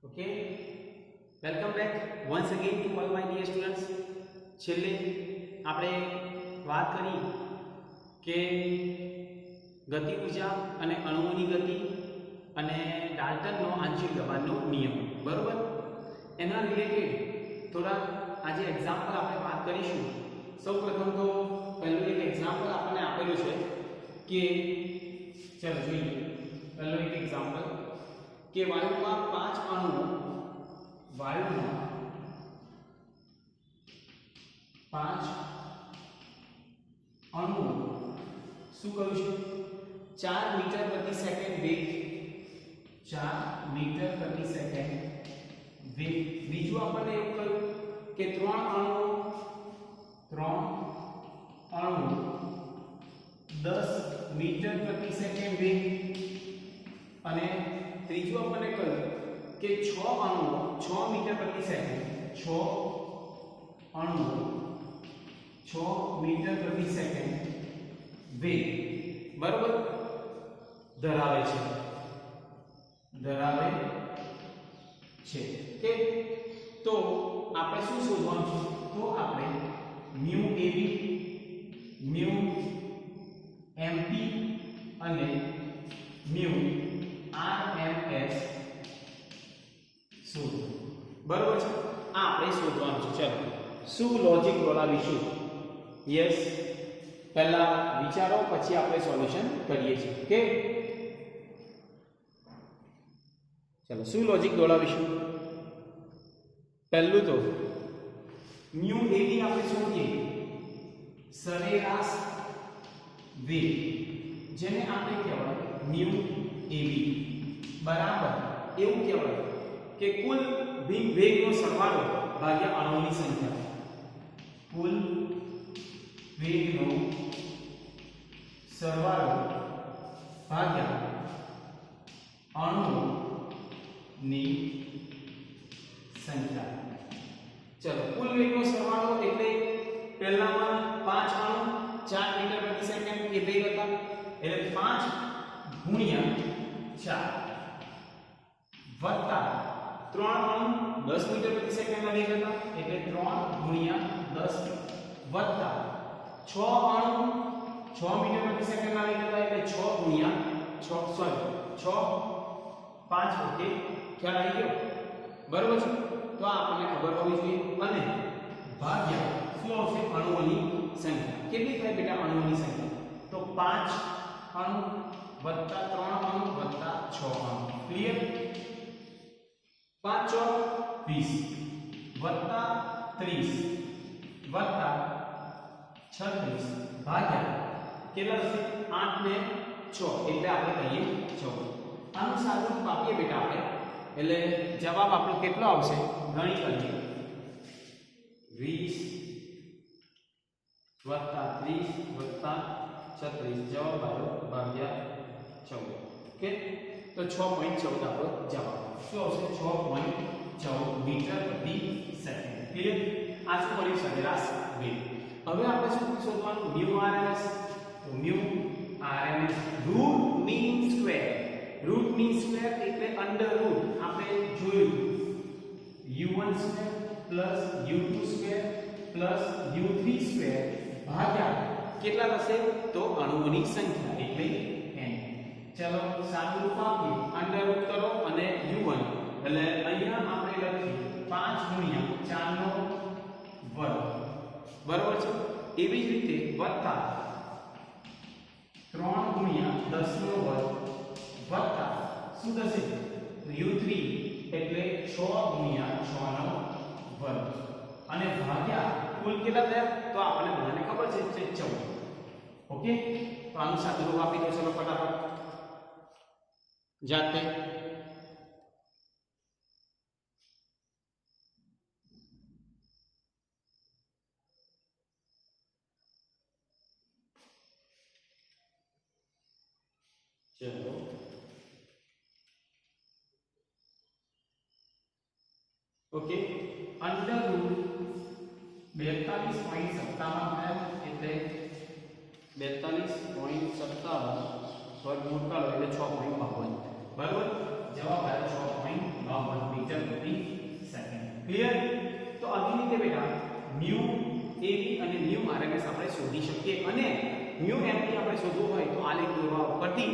Okay, welcome back once again to all my dear students. છેલ્લે આપણે વાત કરી કે ગતિ ઊર્જા અને અણુઓની ગતિ અને ડાલ્ટનનો આંશિક દબાણનો નિયમ, બરોબર. એના રિલેટેડ થોડા આજે એક્ઝામ્પલ આપણે વાત કરીશું. સૌપ્રથમ તો પહેલું એક એક્ઝામ્પલ આપણને આપેલું છે કે ચાલો જોઈએ. પહેલું એક એક્ઝામ્પલ કે વાયુમાં 5 અણુઓ, વાયુમાં 5 અણુઓ શું કહ્યું છે? 4 મીટર પ્રતિ સેકન્ડ વેગ, 4 મીટર પ્રતિ સેકન્ડ વેગ. બીજું આપણને એવું કહ્યું કે 3 અણુઓ 10 મીટર પ્રતિ સેકન્ડ વેગ. અને ત્રીજું આપણને કહ્યું કે 6 અણુઓ 6 મીટર પ્રતિ સેકન્ડ, 6 અણુઓ 6 મીટર પ્રતિ સેકન્ડ વેગ, બરાબર, ધરાવે છે. કે તો આપણે શું શોધવાનું છે? તો આપણે mu ab, mu mp અને mu rms શોધો, બરાબર છે. આ આપણે શોધવાનું છે. ચાલો શું લોજિક બોલાવીશું? યસ, પહેલા વિચારો પછી આપણે સોલ્યુશન કરીએ છીએ. ઓકે, ચાલો શું લોજિક દોડાવીશું? પહેલું તો mu ab આપણે શોધીએ સરેરાશ વેગ, જેને આપણે કહેવાય mu ab બરાબર એવું કહેવાય કે કુલ વેગનો સરવાળો ભાગ્યા અણુઓની સંખ્યા. કુલ વેગનો સરવાળો ભાગ્યા અણુઓની સંખ્યા. ચલો, કુલ વેગનો સરવાળો એટલે પહેલામાં 5 અણુ 4 મીટર પ્રતિ સેકન્ડ એ વેગ હતા, એટલે 5 ગુણ્યા 4 વત્તા 3 અણુ 10 મીટર પ્રતિ સેકન્ડના વેગ હતા, એટલે 3 ગુણ્યા 10 વત્તા 6 અણુ 6 મીટર પ્રતિ સેકન્ડના વેગ હતા, એટલે 6 ગુણ્યા 6 5. ઓકે, ખ્યાલ આવી ગયો? બરોબર છે. તો આ આપણને ખબર હોવી જોઈએ. અને ભાગ્યા શું આવશે? અણુઓની સંખ્યા. કેટલી થાય બેટા અણુઓની સંખ્યા? તો 5 અણુ વત્તા 3 અણુ વત્તા 6 અણુ. ક્લિયર? 5 ચોક 20 વત્તા 30 વત્તા 36 ભાગ્યા કેટલા થશે? 8 ને 6 એટલે આપણે કહીએ 14. આનું સાદું આપીએ બેટા આપણે, એટલે જવાબ આપણો કેટલો આવશે? ગણી કરીએ. 20 વત્તા 30 વત્તા 36, જવાબ આવ્યો ભાગ્યા 14. ઓકે, તો 6.14 આપણો જવાબ શું આવશે? 6.14 મીટર પ્રતિ સેકન્ડ. ક્લિયર? આ શું મળ્યું? સરેરાશ વેગ. હવે આપણે શું શોધવાનું? mu rms. તો mu rms root mean square. Root mean square એટલે અંડર રૂટ આપણે જોયું u1 square plus u2 square plus u3 square ભાગ્યા કેટલા થશે? તો અણુઓની સંખ્યા એટલે n. ચલો સાદું રૂપ આપીએ, અંડર રૂટ કરો અને u1 એટલે અહીંયા આપણે લખીએ 5 ગુણ્યા 4 નો વર્ગ, બરાબર છે. એવી જ રીતે વત્તા 3 ગુણ્યા 10 નો વર્ગ વત્તા શું થશે? u3 એટલે 6 ગુણ્યા 6 નો વર્ગ અને ભાગ્યા કુલ કેટલા થયા? તો આપણને બધાને ખબર છે 14. ઓકે, તો આનું સાદું રૂપ આપી દો. ચલો ફટાફટ જાતે. ચલો ઓકે, અંડર રૂટ 42.57 એટલે 42.57 વર્ગમૂળ કરો એટલે 6.52. બરાબર, જવાબ આવ્યો 6.52 મીટર બેટા મ્યુ એબી અને મ્યુ આરએમએસ આપણે શોધી શકીએ અને મ્યુ એમપી આપણે શોધવું હોય તો આલેખ દોરવા ઉપરથી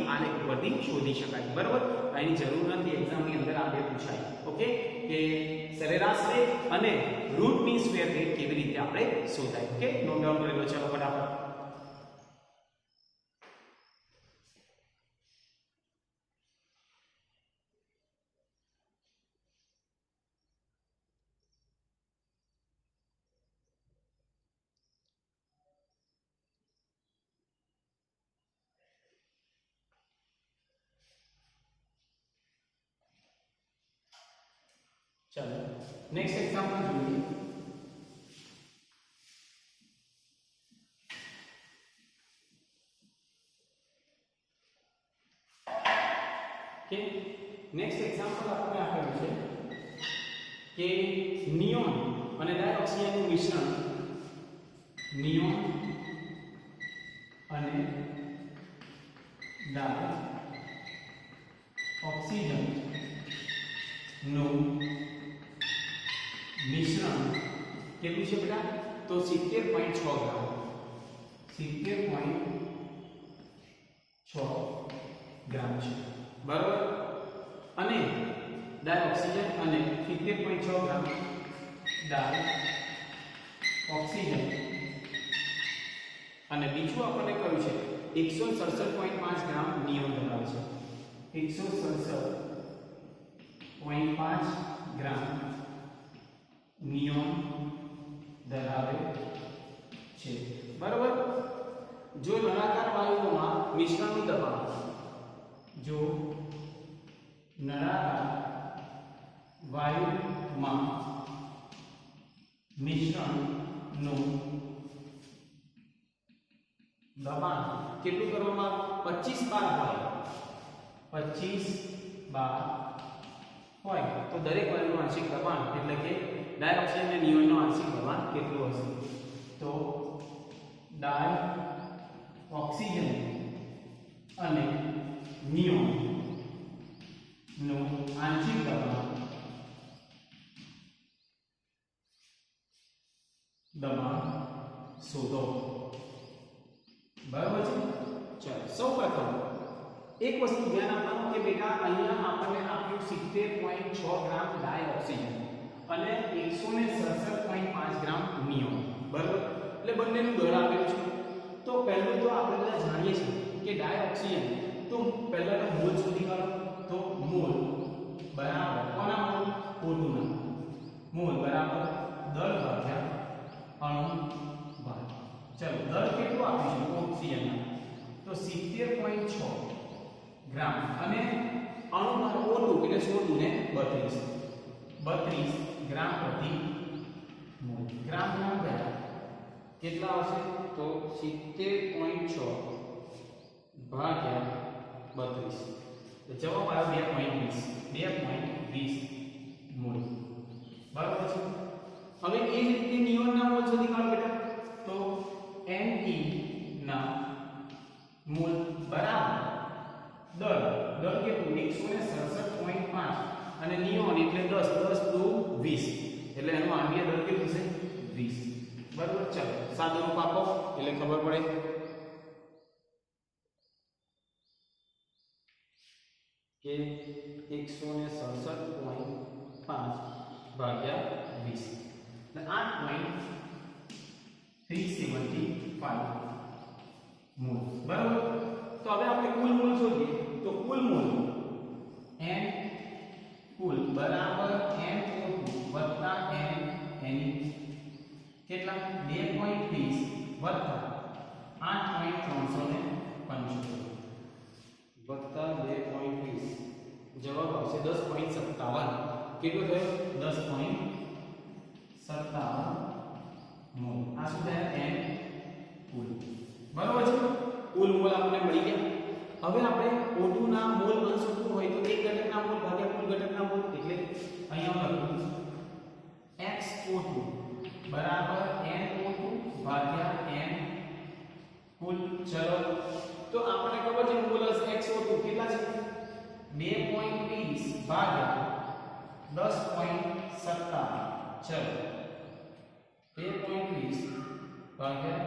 શોધી શકાય. બરાબર, એની જરૂર નથી, એક્ઝામની અંદર આ બે પૂછાય. ઓકે, કે સરેરાશ રેટ અને રૂટ મીન સ્ક્વેર રેટ કેવી રીતે આપણે શોધાય. ઓકે, નોટ ડાઉન કરી લો. ચાલો ફટાફટ. चलो नेक्स्ट एग्जांपल જોઈએ. કે નેક્સ્ટ એક્ઝામ્પલ આપણે આપેલું છે કે નિયોન અને ડાયોક્સિનનું મિશ્રણ, નિયોન અને ડાયોક્સિજન નું મિશ્રણ કેટલું છે બેટા? તો 70.6 ગ્રામ. 70.6 ગ્રામ છે. બરાબર, અને ડાયોક્સિજન અને 70.6 ગ્રામ ડાયોક્સિજન અને બીજું આપણને કહ્યું છે 167.5 ગ્રામ નિયોન ધરાવે છે. 167.5 ગ્રામ નિયોન ધરાવે છે. બરાબર, જો નળાકાર વાયુઓમાં મિશ્રણનું દબાણ, જો નળાકાર વાયુમાં મિશ્રણનું દબાણ કેટલું કરવામાં 25 બાર હોય, 25 બાર હોય તો દરેક વાયુનું આંશિક દબાણ એટલે કે ડાયોક્સિજન અને નિયોનનું આંશિક દબાણ કેટલું હશે? તો ડાયોક્સિજન અને નિયોન નું આંશિક દબાણ શોધો. બરાબર છે. ચાલો સૌપ્રથમ એક વસ્તુ ધ્યાન આપવાનું કે બેટા અહીંયા આપણને આપ્યું 70.6 ગ્રામ ડાયોક્સિજન અને 167.5 ગ્રામ નિયોન. બરાબર, એટલે બંનેનું દળ આપેલું છે. તો પહેલું તો આપણે બધા જાણીએ છીએ કે ડાયોક્સિજન, તો પહેલાનો મોલ શોધી કાઢો. તો મોલ બરાબર કોના મોલ? O2 ના મોલ બરાબર દળ ભાગ્યા અણુ ભાર. ચલો દળ કેટલું આપ્યું છે ઓક્સિજનના? તો 70.6 ગ્રામ અને અણુ ભાર O2 એટલે 16 ને 32 ગ્રામ પ્રતિ મોલ. ગ્રામ કેટલા આવશે? તો 70.6 ભાગ્યા 32. તો જવાબ આવ્યો 2.20 મોલ. બરાબર છે. હવે એ જ રીતે નિયોનના મોલ શોધી કાઢો બેટા. તો Ne ના મોલ બરાબર દળ કેટલું? 167.5 અને નિયોન એટલે 10 * 2 = 20 એટલે એનું આંબીય દળ કેટલું છે? 20. બરાબર. ચાલો સાદું રૂપ આપો એટલે ખબર પડે. કે 167.5 ભાગ્યા 20 એટલે 8.375 મોલ. બરાબર. તો હવે આપણે કુલ મોલ શોધીએ. તો કુલ મોલ n કુલ બરાબર NO2 વત્તા Ne કેટલા? 2.20 વત્તા 8.375 વત્તા 2.20 જવાબ આવશે 10.57. કેટલો થયો? 10.57 મોલ. આ શું થાય? n કુલ. બરાબર છે. કુલ મોલ આપણને મળી ગયા. હવે આપણે O2 ના મોલ અંશ શોધવું હોય તો એક ઘટકના મોલ ભાગ્યા કુલ ઘટકના મોલ એટલે અહીંયા લખું xO2 બરાબર NO2 ભાગ્યા n કુલ. ચલો તો આપણને ખબર છે મોલ હશે xO2 કેટલા છે? 2.20 ભાગ્યા 10.57. ચલો 2.20 ભાગ્યા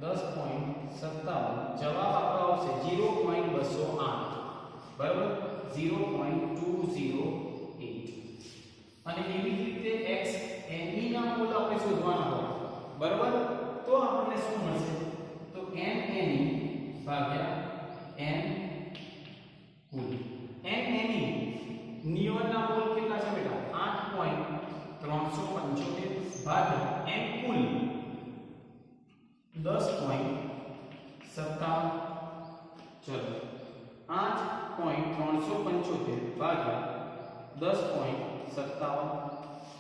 10.57 જવાબ આપણો આવશે 0.208 બરાબર 0.208 અને એવી જ રીતે x ne ના મોલ આપણે શોધવાના હોય બરાબર તો આપણને શું મળશે તો m ne ભાગ્યા n કુલ m ne નિયોનના મોલ કેટલા છે બેટા 8.375 ભાગ્યા n કુલ 10.57 ચલો 8.375 ભાગ્યા 10.57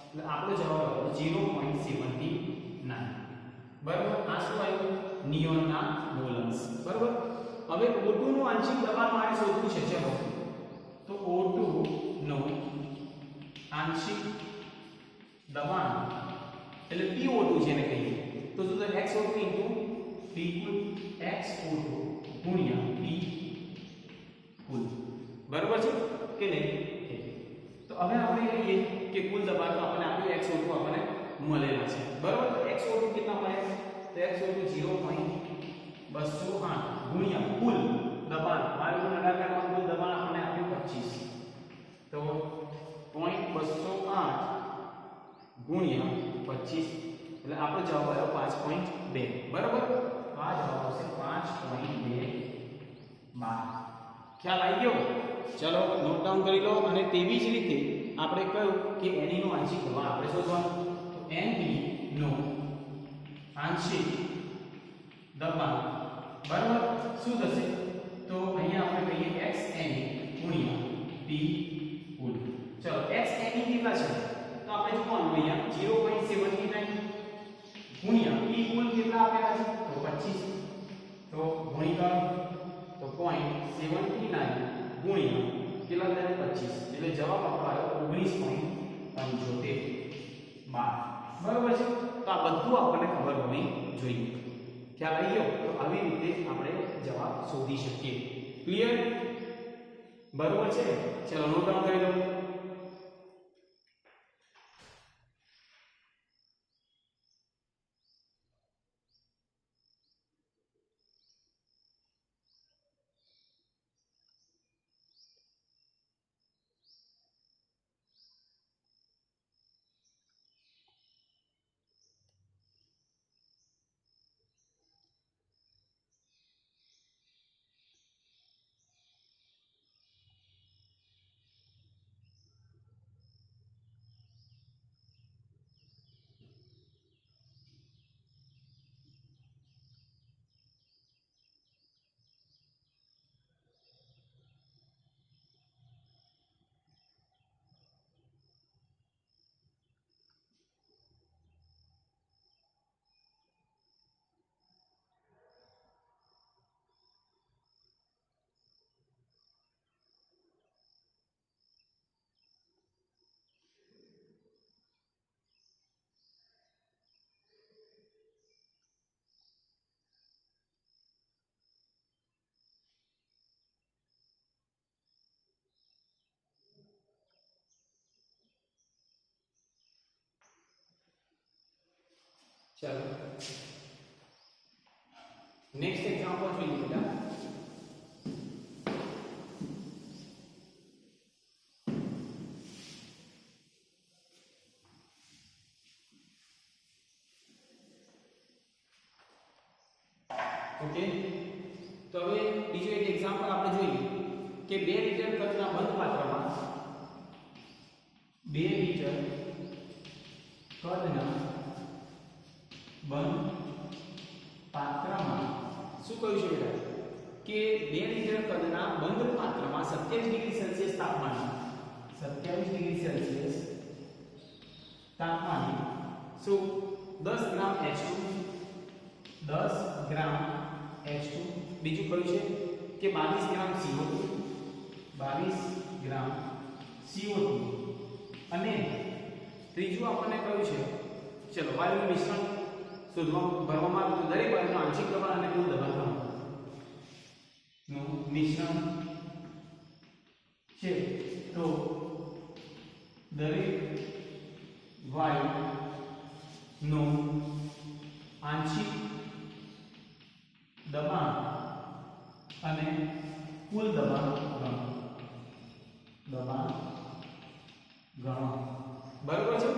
એટલે આપણો જવાબ આવ્યો 0.79 બરાબર આ શું આવ્યું નિયોનના મોલ્સ બરાબર હવે O2 નું આંશિક દબાણ મારે શોધવું છે ચલો તો O2 નો આંશિક દબાણ એટલે PO2 જેને કહીએ તો XO2 P કુલ XO2 ગુણ્યા P કુલ બરાબર છે કે નહીં તો હવે આપણે કહીએ કે કુલ દબાણ તો આપણે આપ્યું XO2 આપણને મળેલા છે બરાબર તો XO2 કેટલા મળે તો XO2 0.208 ગુણ્યા કુલ દબાણ વાયુનો નળાકારમાં કુલ દબાણ આપણને આપ્યું 25 તો 0.208 ગુણ્યા 25 એટલે આપણો જવાબ આવ્યો 5.2 બરાબર આ જવાબ આવશે 5.2 ખ્યાલ આવી ગયો ચલો નોટ ડાઉન કરી લો અને તેવી જ રીતે આપણે કહ્યું કે ne નો આંશિક દબાણ આપણે શોધવાનું તો ne નો આંશિક દબાણ બરાબર શું થશે તો અહીંયા આપણે કહીએ xne ગુણ્યા p કુલ ચલો xne કેટલા છે તો આપણે જોવાનું અહીંયા 0.79 ગુણ્યા p કુલ કેટલા આપેલા છે તો 25 તો ગુણિકા તો 0.79 ગુણ્યા કેટલા થાય 25 એટલે જવાબ આપણો આવ્યો 19.75 બરાબર છે તો આ બધું આપણને ખબર હોવી જોઈએ ખ્યાલ આવી ગયો તો આવી રીતે આપણે જવાબ શોધી શકીએ ક્લિયર બરાબર છે ચલો નોટ ડાઉન કરી લો चलो नेक्स्ट एग्जांपल જોઈએ બેટા ઓકે તો હવે બીજો એક એક્ઝામ્પલ આપણે જોઈએ કે 2 લિટર કચરા બંધ પાત્રમાં 2 લિટર કદના બંધ પાત્રમાં શું કહ્યું છે બેટા કે 2 લિટર કદના બંધ પાત્રમાં 27 ડિગ્રી સેલ્સિયસ તાપમાને 27 ડિગ્રી સેલ્સિયસ તાપમાને શું 10 ગ્રામ H2 10 ગ્રામ H2 બીજું કહ્યું છે કે 22 ગ્રામ CO2 22 ગ્રામ CO2 અને ત્રીજું આપણને કહ્યું છે ચલો વાયુનું મિશ્રણ શોધવા ભરવામાં આવ્યું દરેક વાયુનું આંશિક દબાણ અને કુલ દબાણ નું મિશ્રણ છે તો દરેક વાયુ નો આંશિક દબાણ અને કુલ દબાણ ગણો. બરાબર છે.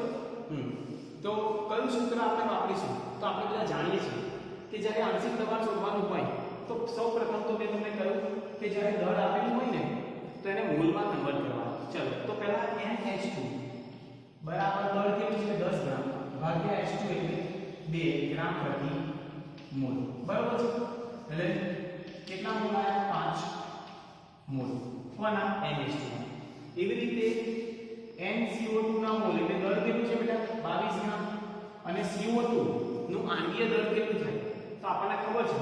તો કયું સૂત્ર આપણે વાપરીશું? તો આપણે બધા જાણીએ છીએ કે જ્યારે આંશિક દબાણ શોધવાનું હોય તો સૌપ્રથમ તો મેં તમને કહ્યું કે જ્યારે દળ આપેલું હોય ને તો એને મોલમાં કન્વર્ટ કરવાનું. ચલો તો પહેલા NH2 બરાબર દળ કેટલું છે 10 ગ્રામ ભાગ્યા H2 એટલે 2 ગ્રામ પ્રતિ મોલ. બરાબર છે. એટલે કેટલા મોલ આવ્યા? 5 મોલ. કોના? NH2. એવી રીતે NCO2 ના મોલ એટલે દળ કેટલું છે બેટા? 22 ગ્રામ. અને CO2 નું આંગીય દળ કેટલું થાય? તો આપણને ખબર છે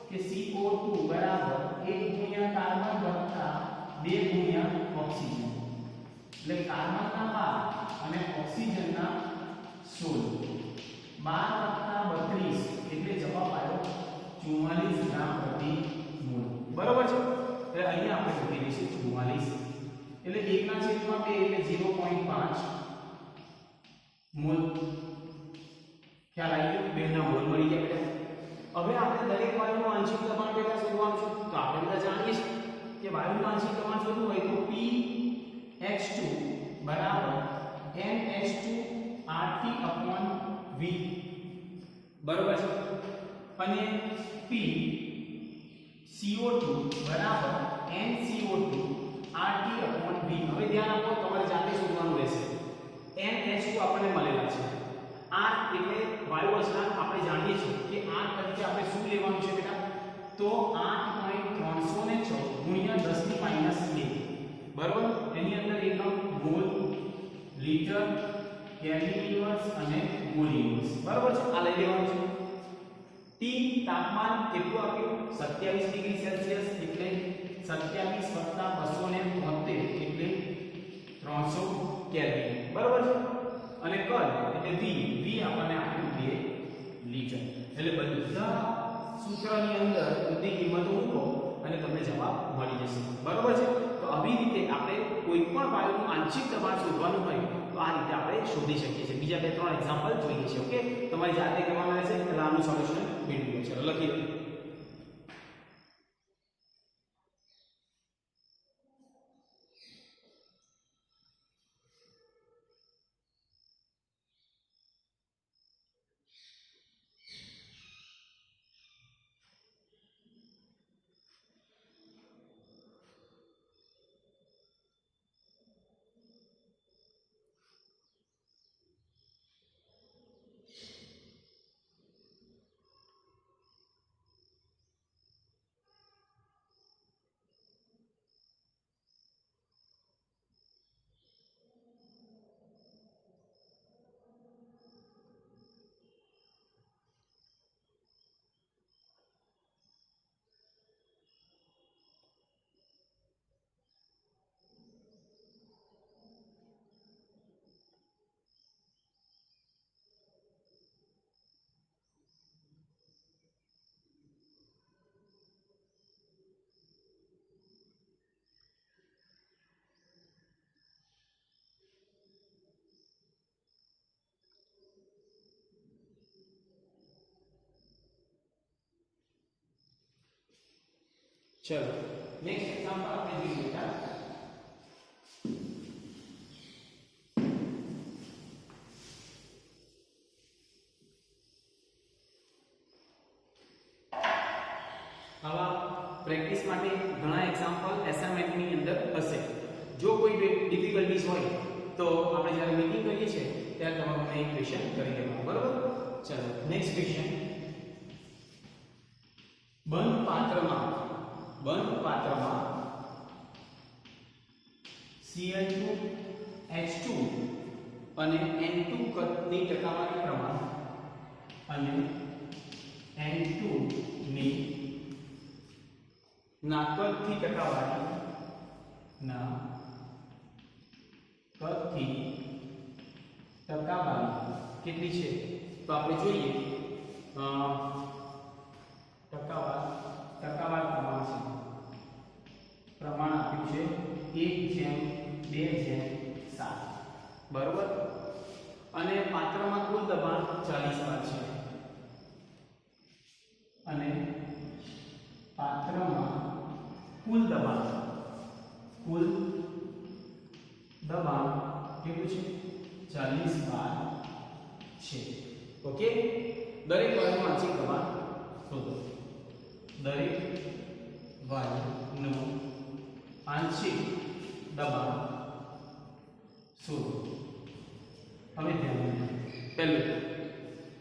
કે CO2 બરાબર 1 ગુણ્યા કાર્બન વત્તા 2 ગુણ્યા ઓક્સિજન. એટલે કાર્બનના 12 અને ઓક્સિજનના 16. 12 વત્તા 32 એટલે જવાબ આવ્યો 44 ગ્રામ પ્રતિ મોલ. બરાબર છે. એટલે અહીંયા આપણે મૂકી દઈશું 44. એટલે 1 ના છેદમાં 2 એટલે 0.5 મોલ. ખ્યાલ આવી ગયો? બેના મોલ મળી ગયા બેટા. હવે આપણે દરેક વાયુનું આંશિક દબાણ પેલા શોધવાનું છે. તો આપણે બધા જાણીએ છીએ કે વાયુનું આંશિક દબાણ શોધવું હોય તો pH2 બરાબર NH2RT/V. બરાબર છે. અને pCO2 બરાબર NCO2RT/V. હવે ધ્યાન આપો, તમારે જાતે શોધવાનું રહેશે. NH2 આપણને મળેલા છે. R એટલે વાયુ અચળાંક આપણે જાણીએ છીએ કે R તરીકે આપણે શું લેવાનું છે બેટા? તો 8.314 ગુણ્યા 10⁻². બરાબર. એની અંદર એકમ મોલ, લિટર, કેલ્વિન ઇન્વર્સ અને મોલ ઇન્વર્સ. બરાબર છે. આ લઈ લેવાનું છે. T તાપમાન કેટલું આપ્યું? 27 ડિગ્રી સેલ્સિયસ એટલે 27 + 273 એટલે 300 કેલ્વિન. બરાબર છે. અને કદ એટલે V આપણને આપ્યું 2 લિટર. એટલે બધા સૂત્રની અંદર બધી કિંમતો મૂકો અને તમને જવાબ મળી જશે. બરાબર છે. તો આવી રીતે આપણે કોઈ પણ વાયુનું આંશિક દબાણ શોધવાનું હોય તો આ રીતે આપણે શોધી શકીએ છીએ. બીજા 2-3 એક્ઝામ્પલ જોઈએ છે. ઓકે, તમારી જાતે કરવાનું રહેશે. એટલે આનું સોલ્યુશન મેળવ્યું છે. લખી લો. चलो नेक्स्ट एग्जांपल આપણે જોઈએ બેટા. આવા પ્રેક્ટિસ માટે ઘણા એક્ઝામ્પલ એસાઇનમેન્ટ ની અંદર હશે. જો કોઈ ડિફિકલ્ટીઝ હોય તો આપણે જ્યારે મીટિંગ કરીએ છીએ ત્યારે તમારે એક ક્વેશ્ચન કરી દેવાનું. બરાબર. ચલો નેક્સ્ટ ક્વેશ્ચન. બંધ પાત્રમાં Cl2 H2 અને N2 ની ટકાવારી પ્રમાણ અને N2 ની ના કદથી ટકાવારી કેટલી છે? તો આપણે જોઈએ ટકાવાર પ્રમાણ આપ્યું છે 1:2:7. બરોબર. અને પાત્રમાં કુલ દબાણ 40 bar છે અને પાત્રમાં કુલ દબાણ કેટલું છે 40 bar છે. ઓકે, દરેક વાયુનું આંશિક દબાણ શોધો. દરેક વાયુનું આંશિક દબાણ શોધો. હવે ધ્યાન આપો. પહેલું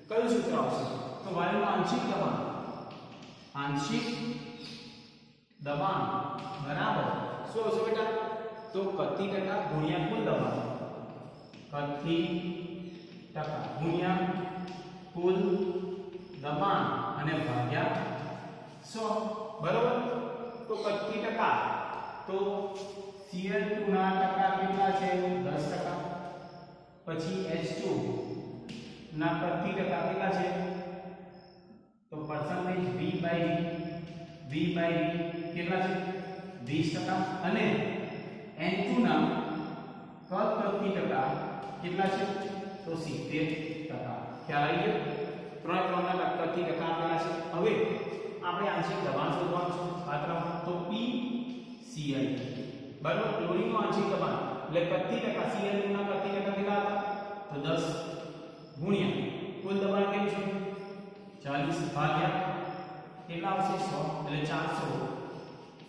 કયું સૂત્ર આવશે? તો વાયુનું આંશિક દબાણ બરાબર શું આવશે બેટા? તો કતી ટકા ગુણ્યા કુલ દબાણ. કતી ટકા ગુણ્યા કુલ દબાણ અને ભાગ્યા 100. બરાબર? તો કતી ટકા તો Cl2 ના ટકા કેટલા છે? 10%. પછી H2 ના કતી ટકા કેટલા છે? તો પરસેન્ટેજ V by D કેટલા છે? 20%. અને N2 ના કતી ટકા કેટલા છે? તો 70%. ખ્યાલ આવી ગયો? ત્રણ ના કતી ટકા આપેલા છે. હવે આપણે આંશિક દબાણ શોધવાનું છે પાત્રમાં. તો PCl બરાબર, ક્લોરીનનું આંશિક દબાણ એટલે કતી ટકા Cl2 ના કતી ટકા કેટલા હતા? તો 10 ગુણ્યા કુલ દબાણ કેટલું છે? 40 ભાગ્યા કેટલા આવશે? 100 એટલે 400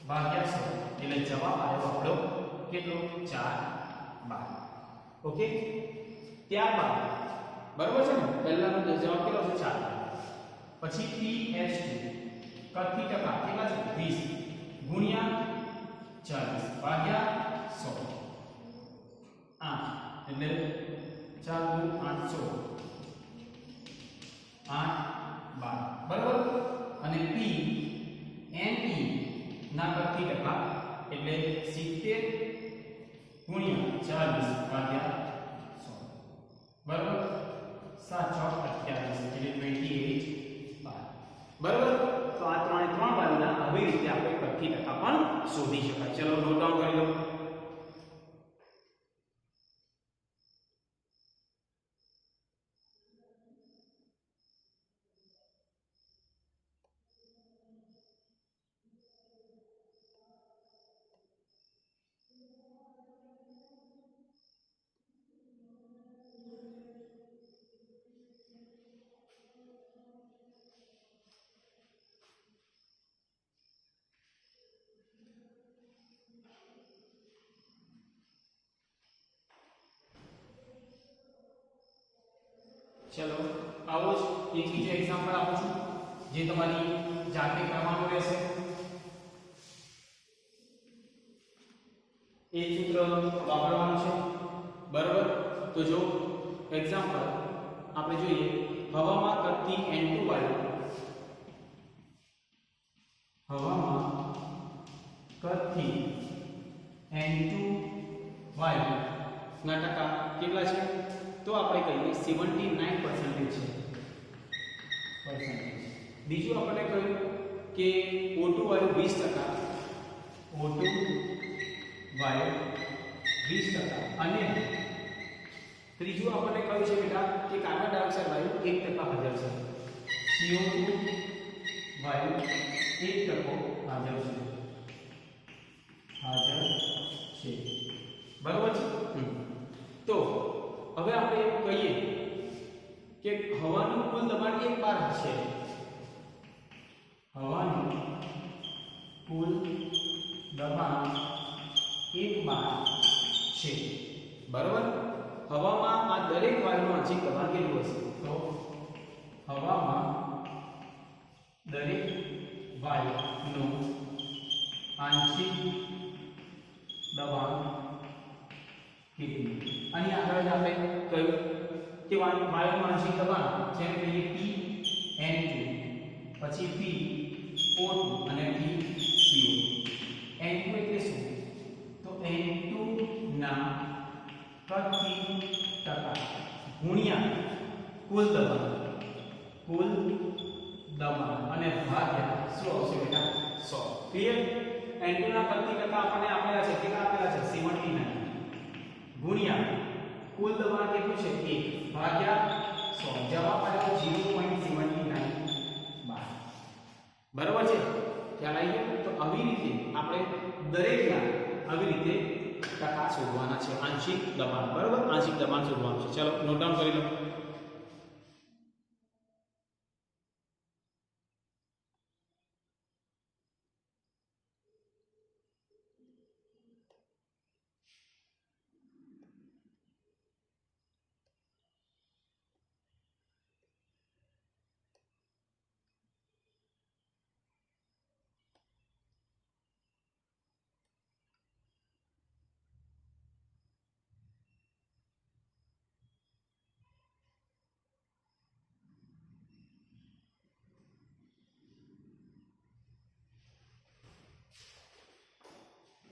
ભાગ્યા 100 એટલે જવાબ આવ્યો આપણો કેટલો? 4 bar. ઓકે, ત્યારબાદ બરાબર છે ને, પહેલાનો જવાબ કેટલો છે? 4 bar. પછી PH2 કતી ટકા કેટલા છે? 20 ગુણ્યા 40 ભાગ્યા 100 8 એટલે 4 × 800 8 bar. બરાબર? અને P Ne ના કતી ટકા એટલે 70 ગુણ્યા 40 ભાગ્યા 100. બરાબર? 7 × 28 એટલે 28 bar. બરાબર? તો આ ત્રણ બાજુના આવી રીતે આપણે કતી ટકા પણ શોધી શકાય. ચલો નોટ ડાઉન કરી લો. ચલો આવો જ એક બીજો એક્ઝામ્પલ આપું છું જે તમારી જાતે કરવાનું રહેશે. એ સૂત્ર વાપરવાનું છે. બરાબર? તો જો એક્ઝામ્પલ આપણે જોઈએ, હવામાં કતી N2 વાયુ, હવામાં કતી N2 વાયુ ના ટકા કેટલા છે? તો આપણે કહીએ 79% છે. બીજું આપણે કહ્યું કે O2 વાયુ 20%, O2 વાયુ 20%. અને ત્રીજું આપણે કહ્યું છે બેટા કે કાર્બન ડાયોક્સાઇડ વાયુ 1% હાજર છે. CO2 વાયુ 1% હાજર છે. બરાબર છે? તો હવે આપણે એમ કહીએ કે હવાનું કુલ દબાણ 1 bar છે. હવાનું કુલ દબાણ 1 bar છે. બરાબર? હવામાં આ દરેક વાયુનું આંશિક દબાણ કેટલું હશે? તો હવામાં દરેક વાયુનું આંશિક દબાણ કેટલું? અને આગળ જ આપણે કહ્યું કે વાયુનું આંશિક દબાણ જેને કહીએ PN2, પછી PO2 અને PCO. N2 એટલે શું? તો N2 ના કતી ટકા ગુણ્યા કુલ દબાણ અને ભાગ્યા શું આવશે બેટા? 100. ક્લિયર? N2 ના કતી ટકા આપણને આપેલા છે. કેટલા આપેલા છે? 79 ગુણ્યા કુલ દબાણ કેટલું છે 1 ભાગ્યા 100 જવાબ આવ્યો 0.79 બાર. બરાબર છે, ખ્યાલ આવી ગયો? તો આવી રીતે આપણે દરેકના આવી રીતે ટકા શોધવાના છે, આંશિક દબાણ. બરાબર, આંશિક દબાણ શોધવાનું છે. ચલો નોટ ડાઉન કરી લો.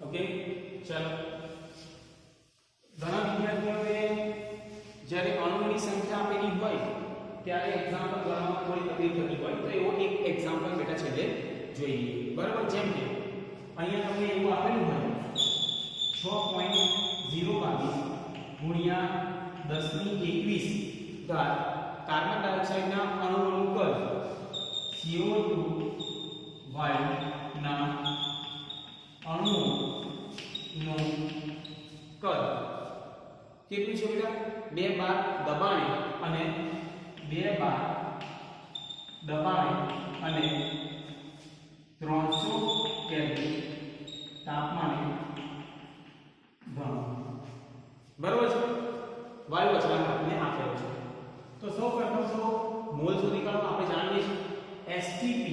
ઓકે, ચાલો. ઘણા વિદ્યાર્થીઓને જ્યારે અણુની સંખ્યા આપેલી હોય ત્યારે એક્ઝામ્પલ ગણવામાં થોડી તકલીફ થતી હોય, તો એવો એક એક્ઝામ્પલ બેટા છેલ્લે જોઈએ. બરાબર, જેમ કે અહીંયા તમને એવું આપેલું હોય 6.022 ગુણ્યા 10⁻21 ઘાત કાર્બન ડાયોક્સાઇડના અણુઓનું કદ CO2 વાયુના અણુનું કદ કેટલું છે બેટા? 2 બાર દબાણે અને 2 બાર દબાણે અને 300 કેલ્વિન તાપમાને ભણો. બરોબર છે? વાયુ અચળાંક આપણને આપેલો છે. તો સૌપ્રથમ તો મોલ શોધી કાઢો. આપણે જાણીએ છીએ STP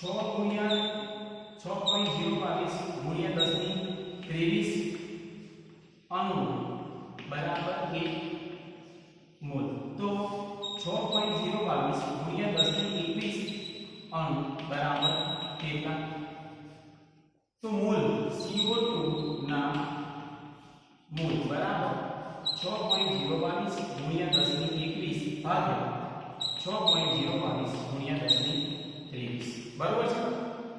6 ગુણ્યા 6.022 ગુણ્યા 10⁻23 અણુ બરાબર 1 મોલ. તો 6.022 ગુણ્યા 10⁻21 અણુ બરાબર કેટલા? તો મોલ CO2 ના મોલ બરાબર 6.022 ગુણ્યા 10⁻21 ભાગ્યા 6.022 ગુણ્યા 10⁻23. બરાબર છે?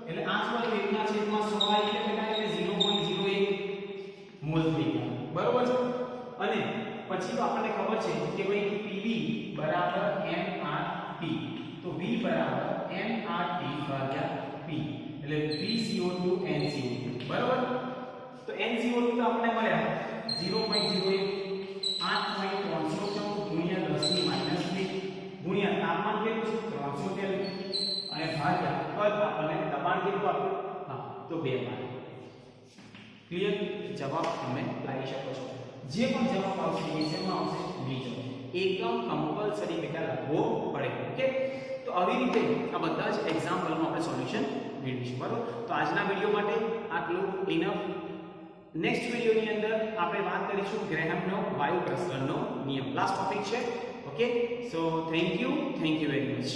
એટલે આ સ્વર એકના છેદમાં 100 એટલે કેટલા? એટલે 0.01 મોલ થઈ ગયા. બરાબર છે? અને પછી તો આપણને ખબર છે કે ભાઈ PV બરાબર nRT. તો V બરાબર nRT ભાગ્યા P એટલે PCO2 NCO2. બરાબર? તો NCO2 તો આપણને મળ્યા 0.01 8.314 ગુણ્યા 10⁻2 ગુણ્યા તાપમાન કેટલું છે? 300 કેલ્વિન અને ભાગ્યા કદ આપણને દબાણ કેટલું આપ્યું? હા, તો 2 બાર. ક્લિયર? જવાબ તમે લાવી શકો છો. જે પણ જવાબ આવશે એ શેમાં આવશે? બીજો. એકમ કમ્પલસરી બેટા લખવો પડે. ઓકે, તો આવી રીતે આ બધા જ એક્ઝામ્પલનું આપણે સોલ્યુશન મેળવીશું. બરાબર? તો આજના વિડિયો માટે આટલું ઇનફ. નેક્સ્ટ વિડિયોની અંદર આપણે વાત કરીશું ગ્રેહામનો વાયુ પ્રસરણનો નિયમ. લાસ્ટ ટોપિક છે. Okay, so thank you very much.